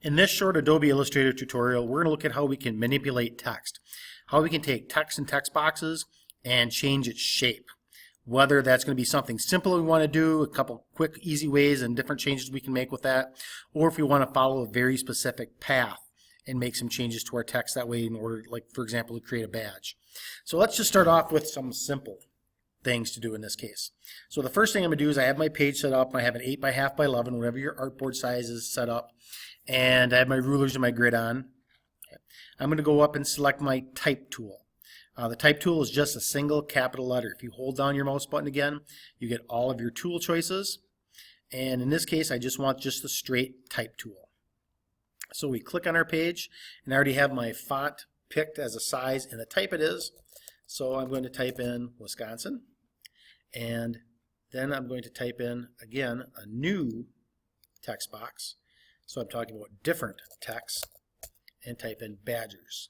In this short Adobe Illustrator tutorial, we're going to look at how we can manipulate text. How we can take text and text boxes and change its shape. Whether that's going to be something simple we want to do, a couple quick, easy ways and different changes we can make with that, or if we want to follow a very specific path and make some changes to our text that way in order, like for example, to create a badge. So let's just start off with some simple things to do in this case. So the first thing I'm going to do is I have my page set up. I have an 8x1/11, whatever your artboard size is set up. And I have my rulers and my grid on. Okay. I'm going to go up and select my type tool. The type tool is just a single capital letter. If you hold down your mouse button again, you get all of your tool choices. And in this case, I just want just the straight type tool. So we click on our page, and I already have my font picked as a size and the type it is. So I'm going to type in Wisconsin, and then I'm going to type in, again, a new text box. So I'm talking about different text, and type in Badgers.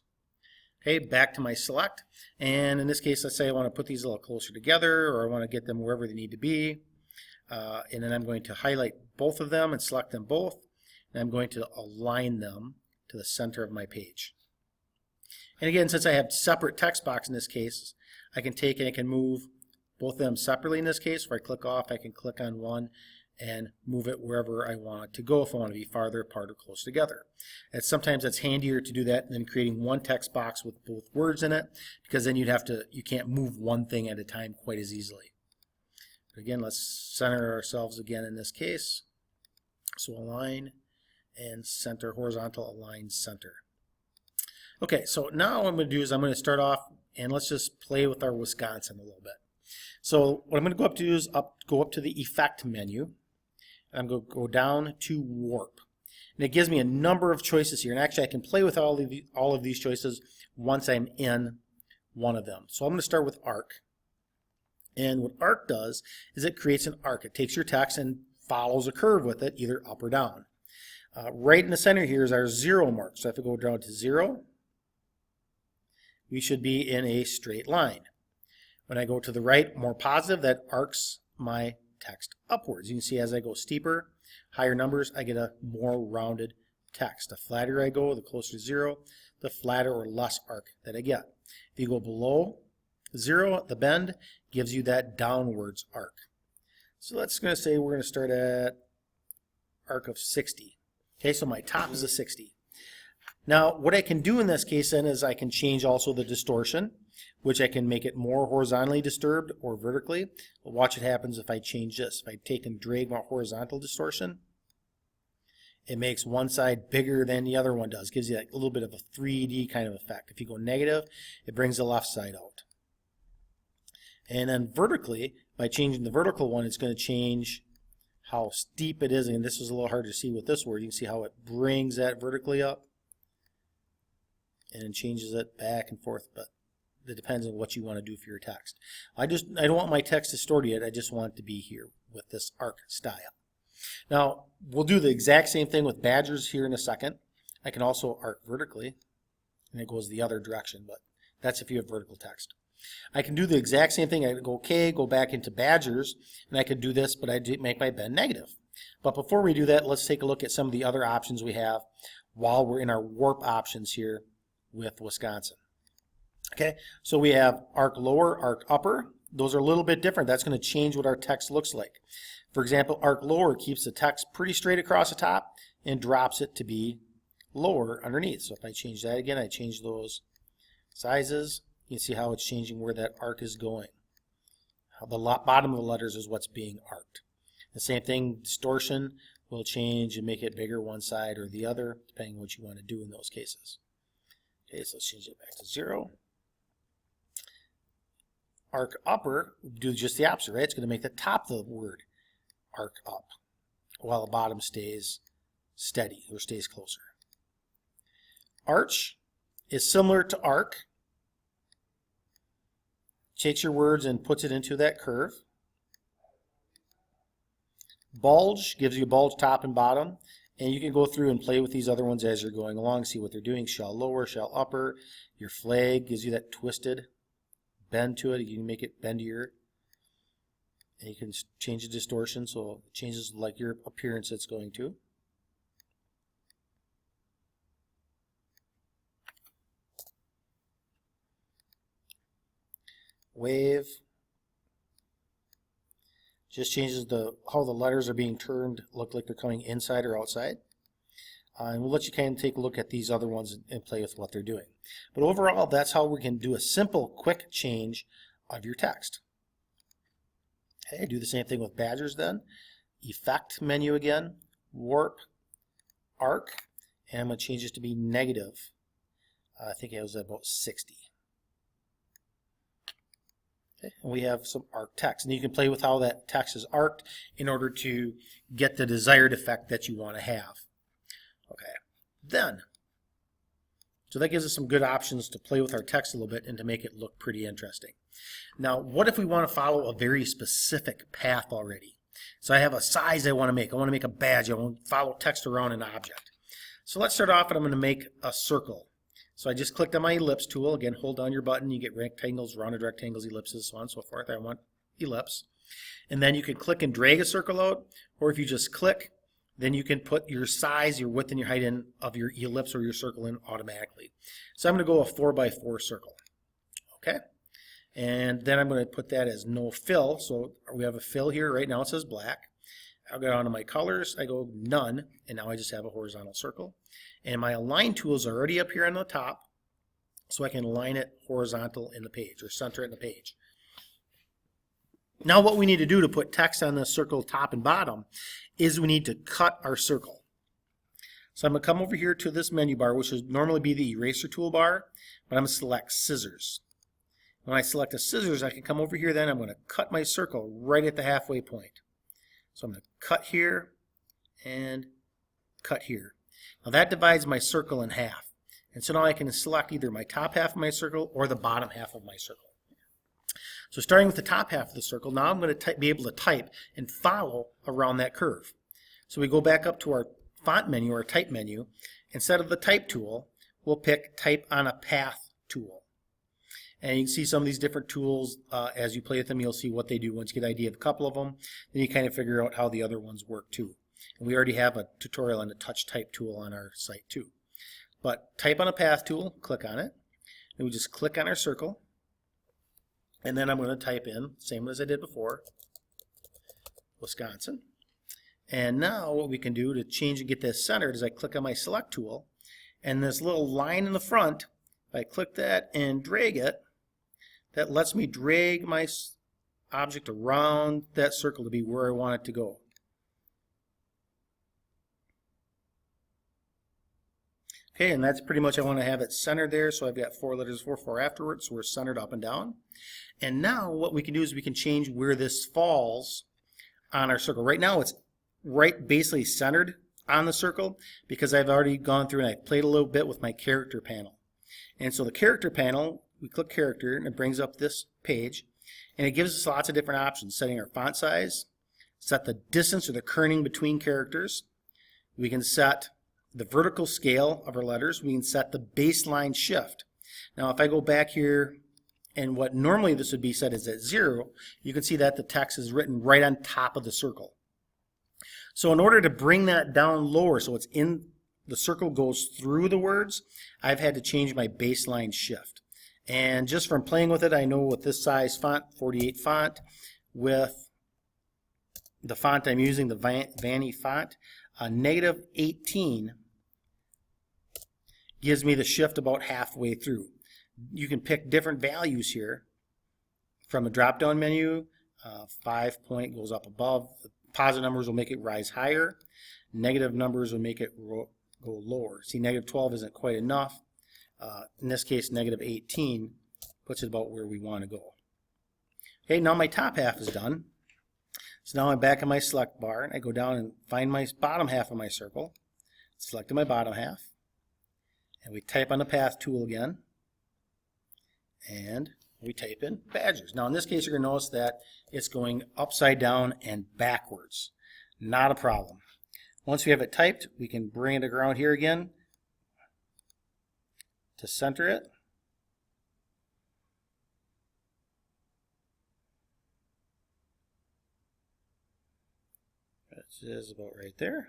Okay, back to my select, and in this case, let's say I want to put these a little closer together, or I want to get them wherever they need to be. And then I'm going to highlight both of them and select them both, and I'm going to align them to the center of my page. And again, since I have separate text box in this case, I can take and I can move both of them separately in this case. If I click off, I can click on one and move it wherever I want it to go if I want to be farther apart or close together. And sometimes it's handier to do that than creating one text box with both words in it, because then you can't move one thing at a time quite as easily. But again, let's center ourselves again in this case. So align and center, horizontal, align, center. Okay, so now what I'm going to do is I'm going to start off and let's just play with our Wisconsin a little bit. So what I'm going to go up to is go up to the Effect menu. I'm going to go down to Warp. And it gives me a number of choices here. And actually I can play with all of these choices once I'm in one of them. So I'm going to start with Arc. And what Arc does is it creates an arc. It takes your text and follows a curve with it, either up or down. Right in the center here is our 0 mark. So if I go down to 0, we should be in a straight line. When I go to the right, more positive, that arcs my text upwards. You can see as I go steeper, higher numbers, I get a more rounded text. The flatter I go, the closer to 0, the flatter or less arc that I get. If you go below 0, the bend gives you that downwards arc. So let's going to say we're going to start at arc of 60. Okay, so my top is a 60. Now, what I can do in this case then is I can change also the distortion, which I can make it more horizontally disturbed or vertically. But watch what happens if I change this. If I take and drag my horizontal distortion, it makes one side bigger than the other one does. Gives you like a little bit of a 3D kind of effect. If you go negative, it brings the left side out. And then vertically, by changing the vertical one, it's going to change how steep it is. And this is a little hard to see with this word. You can see how it brings that vertically up and changes it back and forth, but it depends on what you want to do for your text. I don't want my text distorted yet. I just want it to be here with this arc style. Now, we'll do the exact same thing with Badgers here in a second. I can also arc vertically, and it goes the other direction, but that's if you have vertical text. I can do the exact same thing. I go, okay, go back into Badgers, and I could do this, but I do make my bend negative. But before we do that, let's take a look at some of the other options we have while we're in our warp options here with Wisconsin. Okay, so we have arc lower, arc upper. Those are a little bit different. That's going to change what our text looks like. For example, arc lower keeps the text pretty straight across the top and drops it to be lower underneath. So if I change that again, I change those sizes. You can see how it's changing where that arc is going. How the bottom of the letters is what's being arced. The same thing, distortion will change and make it bigger one side or the other, depending on what you want to do in those cases. Okay, so let's change it back to 0. Arc upper, do just the opposite, right? It's going to make the top of the word arc up, while the bottom stays steady or stays closer. Arch is similar to arc. Takes your words and puts it into that curve. Bulge gives you bulge top and bottom. And you can go through and play with these other ones as you're going along, see what they're doing. Shell lower, shell upper. Your flag gives you that twisted bend to it. You can make it bendier. And you can change the distortion so it changes like your appearance it's going to. wave. Just changes how the letters are being turned, look like they're coming inside or outside. And we'll let you kind of take a look at these other ones and play with what they're doing. But overall, that's how we can do a simple, quick change of your text. Okay, do the same thing with badgers then. Effect menu again, warp, arc, and I'm going to change this to be negative. I think it was about 60. Okay, and we have some arc text. And you can play with how that text is arced in order to get the desired effect that you want to have. Okay, then, so that gives us some good options to play with our text a little bit and to make it look pretty interesting. Now, what if we want to follow a very specific path already? So I have a size I want to make. I want to make a badge. I want to follow text around an object. So let's start off and I'm going to make a circle. So I just clicked on my ellipse tool. Again, hold down your button. You get rectangles, rounded rectangles, ellipses, so on and so forth. I want ellipse. And then you can click and drag a circle out, or if you just click, then you can put your size, your width, and your height in of your ellipse or your circle in automatically. So I'm going to go a 4x4 circle. Okay? And then I'm going to put that as no fill. So we have a fill here. Right now it says black. I'll go down to my colors. I go none, and now I just have a horizontal circle. And my align tools are already up here on the top, so I can align it horizontal in the page or center it in the page. Now what we need to do to put text on the circle top and bottom is we need to cut our circle. So I'm going to come over here to this menu bar, which would normally be the eraser toolbar, but I'm going to select scissors. When I select the scissors, I can come over here, then I'm going to cut my circle right at the halfway point. So I'm going to cut here and cut here. Now that divides my circle in half. And so now I can select either my top half of my circle or the bottom half of my circle. So starting with the top half of the circle, now I'm going to be able to type and follow around that curve. So we go back up to our font menu or type menu. Instead of the type tool, we'll pick type on a path tool. And you can see some of these different tools as you play with them. You'll see what they do. Once you get an idea of a couple of them, then you kind of figure out how the other ones work too. And we already have a tutorial on the touch type tool on our site too. But type on a path tool, click on it, and we just click on our circle. And then I'm going to type in, same as I did before, Wisconsin. And now what we can do to change and get this centered is I click on my select tool, and this little line in the front, if I click that and drag it, that lets me drag my object around that circle to be where I want it to go. Okay, and that's pretty much, I want to have it centered there, so I've got 4 letters 4 afterwards, so we're centered up and down. And now what we can do is we can change where this falls on our circle. Right now it's right basically centered on the circle because I've already gone through and I've played a little bit with my character panel. And so the character panel, we click character and it brings up this page and it gives us lots of different options, setting our font size, set the distance or the kerning between characters. We can set the vertical scale of our letters. We can set the baseline shift. Now if I go back here and what normally this would be set is at 0, you can see that the text is written right on top of the circle. So in order to bring that down lower so it's in the circle goes through the words, I've had to change my baseline shift. And just from playing with it, I know with this size font, 48 font, with the font I'm using, the Vanny font, negative 18 gives me the shift about halfway through. You can pick different values here from a drop-down menu. 5 point goes up above. The positive numbers will make it rise higher. Negative numbers will make it go lower. See, negative 12 isn't quite enough. In this case, negative 18 puts it about where we want to go. Okay, now my top half is done. So now I'm back in my select bar, and I go down and find my bottom half of my circle. Select my bottom half, and we type on the path tool again, and we type in badgers. Now in this case, you're going to notice that it's going upside down and backwards. Not a problem. Once we have it typed, we can bring it around here again to center it. That is about right there.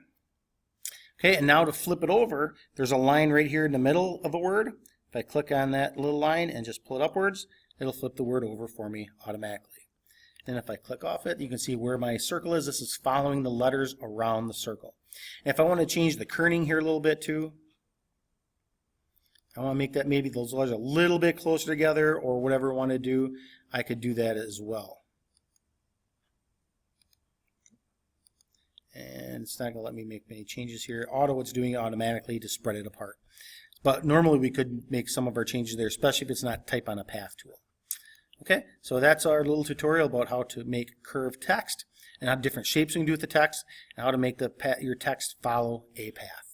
Okay, and now to flip it over, there's a line right here in the middle of a word. If I click on that little line and just pull it upwards, it'll flip the word over for me automatically. And if I click off it, you can see where my circle is. This is following the letters around the circle. And if I want to change the kerning here a little bit too, I want to make that maybe those letters a little bit closer together or whatever I want to do, I could do that as well. And it's not going to let me make many changes here. Auto, it's doing it automatically to spread it apart. But normally we could make some of our changes there, especially if it's not type on a path tool. Okay, so that's our little tutorial about how to make curved text and how different shapes we can do with the text and how to make your text follow a path.